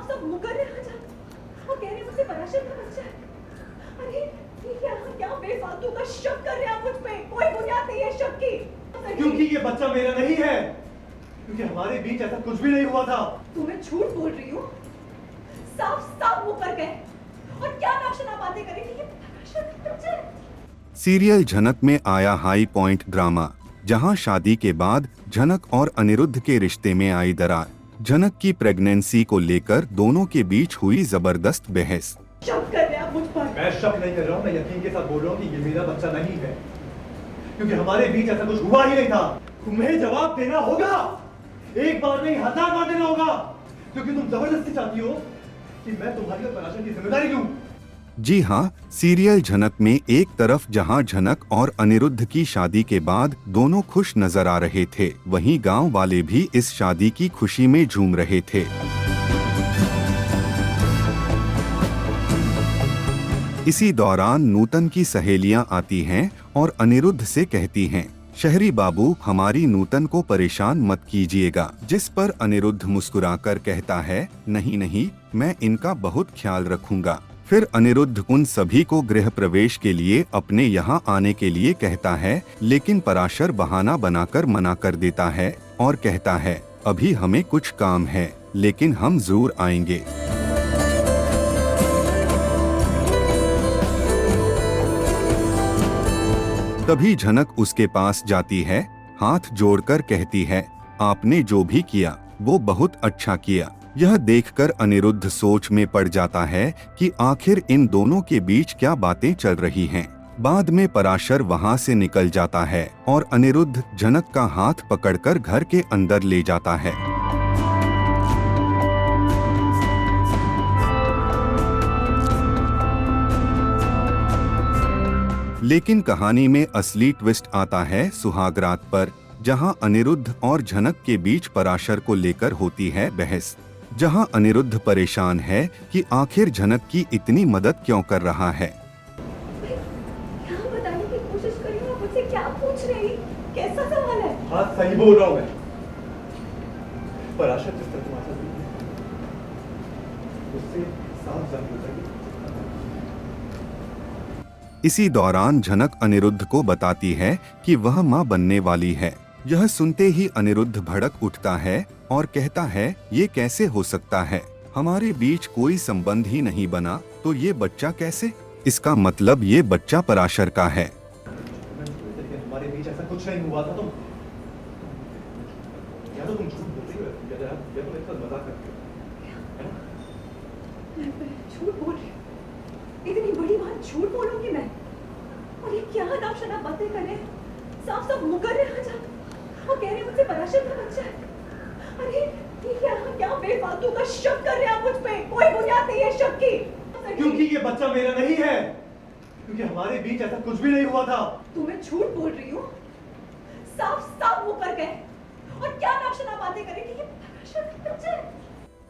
साफ साफ मुकर रहा जा और कह रहे मुझसे पराशर का बच्चा है। अरे ये क्या बेफालतू का शक कर रहे हैं आप मुझ पे? कोई बुनियाद नहीं है शक की। क्योंकि ये बच्चा मेरा नहीं है, क्योंकि हमारे बीच ऐसा कुछ भी नहीं हुआ था। तुम्हें झूठ बोल रही हूँ, साफ साफ मुकर गए और क्या नाशना बातें करेंगे? ये पराशर का बच्चा है। सीरियल झनक में आया हाई पॉइंट ड्रामा, जहां शादी के बाद झनक और अनिरुद्ध के रिश्ते में आई दरार। झनक की प्रेगनेंसी को लेकर दोनों के बीच हुई जबरदस्त बहस। शक कर रहे हैं आप मुझ पर? मैं शक नहीं कर रहा हूँ, मैं यकीन के साथ बोल रहा हूँ कि ये मेरा बच्चा नहीं है, क्योंकि हमारे बीच ऐसा कुछ हुआ ही नहीं था। तुम्हें जवाब देना होगा, एक बार नहीं 1000 बार देना होगा, क्योंकि तुम जबरदस्ती चाहती हो कि मैं तुम्हारी और पराशर की जिम्मेदारी लूं। जी हाँ, सीरियल झनक में एक तरफ जहां झनक और अनिरुद्ध की शादी के बाद दोनों खुश नजर आ रहे थे, वहीं गांव वाले भी इस शादी की खुशी में झूम रहे थे। इसी दौरान नूतन की सहेलियां आती हैं और अनिरुद्ध से कहती हैं, शहरी बाबू हमारी नूतन को परेशान मत कीजिएगा, जिस पर अनिरुद्ध मुस्कुराकर कहता है, नहीं नहीं, मैं इनका बहुत ख्याल रखूंगा। फिर अनिरुद्ध उन सभी को गृह प्रवेश के लिए अपने यहाँ आने के लिए कहता है, लेकिन पराशर बहाना बनाकर मना कर देता है और कहता है, अभी हमें कुछ काम है, लेकिन हम जरूर आएंगे। तभी झनक उसके पास जाती है, हाथ जोड़कर कहती है, आपने जो भी किया वो बहुत अच्छा किया। यह देखकर अनिरुद्ध सोच में पड़ जाता है कि आखिर इन दोनों के बीच क्या बातें चल रही हैं। बाद में पराशर वहां से निकल जाता है और अनिरुद्ध झनक का हाथ पकड़कर घर के अंदर ले जाता है। लेकिन कहानी में असली ट्विस्ट आता है सुहागरात पर, जहां अनिरुद्ध और झनक के बीच पराशर को लेकर होती है बहस। जहां अनिरुद्ध परेशान है कि आखिर झनक की इतनी मदद क्यों कर रहा है। क्या बताने की कोशिश कर रही हो? मुझसे क्या पूछ रही? कैसा सवाल है? हाँ सही बोल रहा हूँ मैं। पराशर जिस तरह तुम्हारे साथ हुई है, उससे साफ जाहिर होता है कि इसी दौरान झनक अनिरुद्ध को बताती है कि वह मां बनने वाली है। यह सुनते ही अनिरुद्ध भड़क उठता है और कहता है, ये कैसे हो सकता है? हमारे बीच कोई संबंध ही नहीं बना, तो ये बच्चा कैसे? इसका मतलब ये बच्चा पराशर का है। हमारे बीच ऐसा कुछ नहीं हुआ था। तुम या तो तुम झूठ बोल रही हो या तो मेरे साथ मजाक करती हो, है ना? झूठ बोल रही हूँ? इतनी बड़ी बात झूठ बोलूंगी मैं? और ये क्या नाशना बातें कर रहे हैं? साफ साफ मुकर रहे जा और कह रहे मुझसे पराशर का बच्चा है। अरे ये क्या बेफालतू का शक कर रहे हैं आप मुझ पे? कोई बुनियाद नहीं है शक की। क्योंकि ये बच्चा मेरा नहीं है, क्योंकि हमारे बीच ऐसा कुछ भी नहीं हुआ था। तुम्हें झूठ बोल रही हूँ, साफ साफ मुकर गए और क्या नाशना बातें करेंगे? ये पराशर का बच्चा है।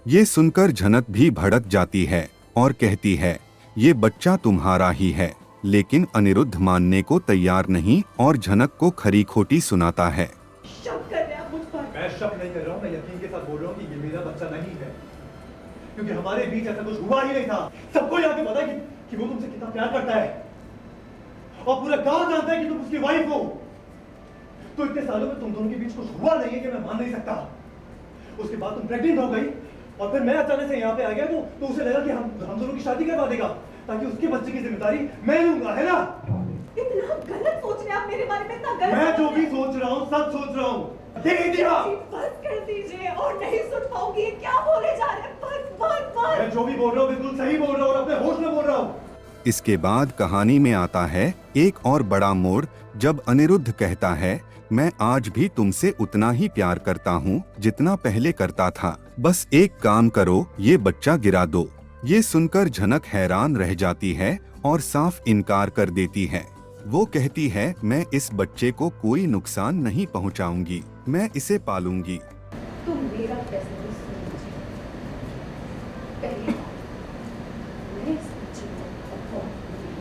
ये सुनकर झनक भी भड़क जाती है और कहती है, ये बच्चा तुम्हारा ही है। लेकिन अनिरुद्ध मानने को तैयार नहीं और झनक को खरी खोटी सुनाता है। शक कर रहे हैं आप मुझ पर? मैं शक नहीं कर रहा हूँ, मैं यकीन के साथ बोल रहा हूँ कि ये मेरा बच्चा नहीं है, क्योंकि हमारे बीच ऐसा कुछ हुआ ही नहीं था। सबको यहाँ पे पता है कि वो तुमसे कितना प्यार करता है और पूरा गांव जानता है कि तुम उसकी वाइफ हो। तो इतने सालों में तुम दोनों के बीच कुछ हुआ नहीं है कि मैं मान नहीं सकता। उसके बाद तुम प्रेग्नेंट हो गई और फिर मैं अचानक से यहाँ पे आ गया तो उसे लगा कि हम दोनों की शादी करवा देगा, ताकि उसके बच्चे की जिम्मेदारी मैं लूंगा, है ना? इतना गलत सोच रहे हैं आप मेरे बारे में? इतना गलत? मैं जो भी सोच रहा हूँ सब सोच रहा हूँ। बस कर दीजिए और नहीं सुन पाऊंगी। ये क्या बोले जा रहे हैं? बस बस बस। मैं जो भी बोल रहा हूँ बिल्कुल सही बोल रहा हूँ और अपने होश में बोल रहा हूँ। इसके बाद कहानी में आता है एक और बड़ा मोड़, जब अनिरुद्ध कहता है, मैं आज भी तुमसे उतना ही प्यार करता हूँ जितना पहले करता था। बस एक काम करो, ये बच्चा गिरा दो। ये सुनकर झनक हैरान रह जाती है और साफ इनकार कर देती है। वो कहती है, मैं इस बच्चे को कोई नुकसान नहीं पहुँचाऊंगी, मैं इसे पालूंगी। तुम मेरा फैसला नहीं सुनोगे। पहली बात, मैं इस बच्चे को अफोर्ड नहीं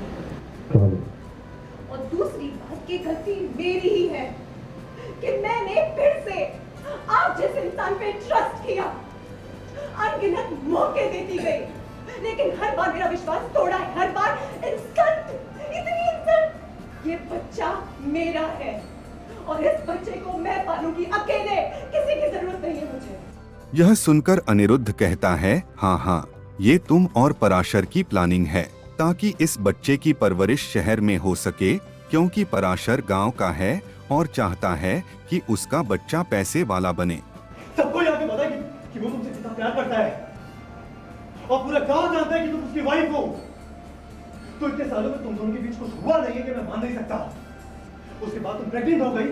करूंगी। और दूसरी बात की गलती मेरी ही है कि मैंने फिर से आप जैसे इंसान पे ट्रस्ट किया। अनगिनत मौके देती गई, लेकिन हर बार मेरा विश्वास तोड़ा है, हर बार इंसल्ट, इतनी इंसल्ट। ये बच्चा मेरा है और इस बच्चे को मैं पालूंगी अकेले, किसी की जरूरत नहीं है मुझे। यह सुनकर अनिरुद्ध कहता है, हाँ हाँ, ये तुम और पराशर की प्लानिंग है ताकि इस बच्चे की परवरिश शहर में हो सके, क्योंकि पराशर गांव का है और चाहता है कि उसका बच्चा पैसे वाला बने। सबको यहाँ पे पता है कि वो तुमसे कितना प्यार करता है और पूरा गांव जानता है कि तुम उसकी वाइफ हो। तो इतने सालों में तुम दोनों के बीच कुछ हुआ नहीं है कि मैं मान नहीं सकता। उसके बाद तुम प्रेग्नेंट हो गई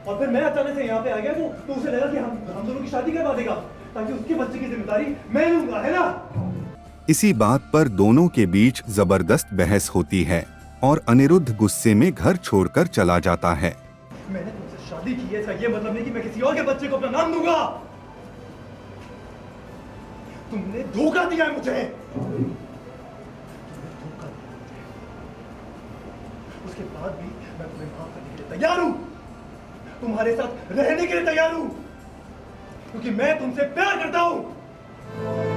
और फिर मैं अचानक से यहाँ पे आ गया तो उसे लगा कि हम दोनों की शादी करवा देगा ताकि उसके बच्चे की जिम्मेदारी मैं लूंगा, है ना? इसी बात पर दोनों के बीच जबरदस्त बहस होती है और अनिरुद्ध गुस्से में घर छोड़कर चला जाता है। मैंने तुमसे शादी की है, इसका ये मतलब नहीं कि मैं किसी और के बच्चे को अपना नाम दूंगा। तुमने धोखा दिया है मुझे। उसके बाद भी मैं तुम्हें माफ करने के लिए तैयार हूं, तुम्हारे साथ रहने के लिए तैयार हूं, क्योंकि मैं तुमसे प्यार करता हूं।